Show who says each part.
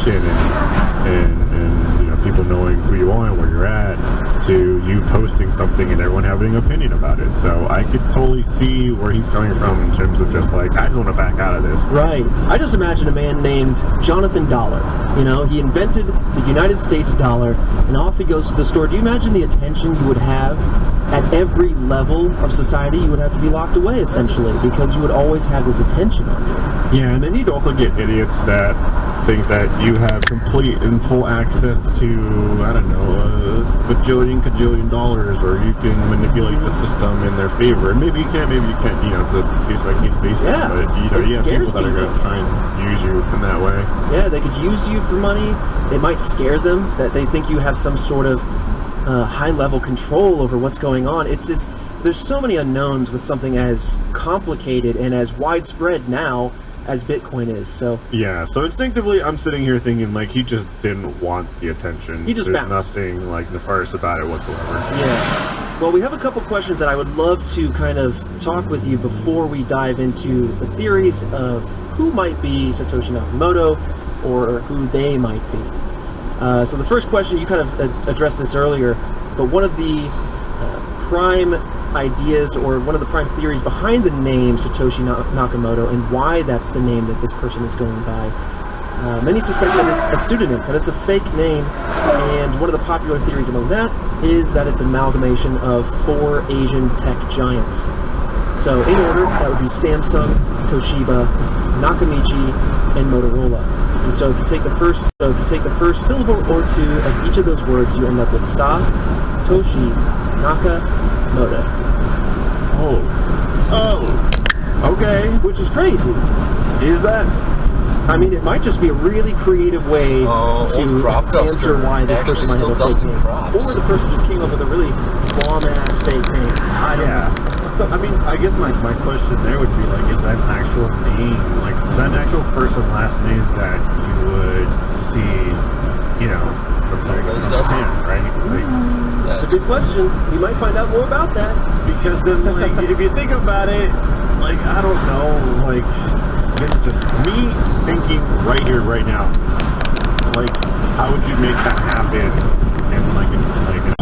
Speaker 1: attention and you know, people knowing who you are and where you're at, to you posting something and everyone having an opinion about it. So I could totally see where he's coming from in terms of just like, I just want to back out of this.
Speaker 2: Right. I just imagine a man named Jonathan Dollar. You know, he invented the United States dollar, and off he goes to the store. Do you imagine the attention you would have at every level of society? You would have to be locked away, essentially, because you would always have this attention on you.
Speaker 1: Yeah, and then you'd also get idiots that think that you have complete and full access to, I don't know, a cajillion dollars, or you can manipulate the system in their favor. And maybe you can't, you know, it's a case-by-case basis.
Speaker 2: Yeah,
Speaker 1: but, you know, you have people that are
Speaker 2: people.
Speaker 1: going to try and use you in that way.
Speaker 2: Yeah, they could use you for money. It might scare them that they think you have some sort of high-level control over what's going on. It's just, there's so many unknowns with something as complicated and as widespread now as Bitcoin is. So
Speaker 1: yeah, so instinctively I'm sitting here thinking like he just didn't want the attention.
Speaker 2: He just
Speaker 1: There's
Speaker 2: bounced.
Speaker 1: nothing like nefarious about it whatsoever.
Speaker 2: yeah. Well, we have a couple questions that I would love to kind of talk with you before we dive into the theories of who might be Satoshi Nakamoto or who they might be. So the first question, you kind of addressed this earlier, but one of the prime ideas, or one of the prime theories behind the name Satoshi Nakamoto and why that's the name that this person is going by. Many suspect that it's a pseudonym, that it's a fake name, and one of the popular theories among that is that it's an amalgamation of 4 Asian tech giants. So in order, that would be Samsung, Toshiba, Nakamichi, and Motorola. And so if you take the first syllable or two of each of those words, you end up with Satoshi Nakamoto.
Speaker 1: Oh, okay.
Speaker 2: Which is crazy.
Speaker 1: Is that?
Speaker 2: I mean, it might just be a really creative way to
Speaker 3: crop duster.
Speaker 2: answer why this
Speaker 3: Actually
Speaker 2: person might have a
Speaker 3: still
Speaker 2: fake
Speaker 3: dusting
Speaker 2: name.
Speaker 3: crops.
Speaker 2: Or the person just came up with a really bomb-ass fake name. I don't know.
Speaker 1: I mean, I guess my question there would be like, is that an actual name? Like, is that an actual first and last name that you would see, you know, from Japan, right? Like,
Speaker 2: That's a good question. We might find out more about that.
Speaker 1: because then, like, if you think about it, like, I don't know, like, this is just me thinking right here, right now. Like, how would you make that happen in like an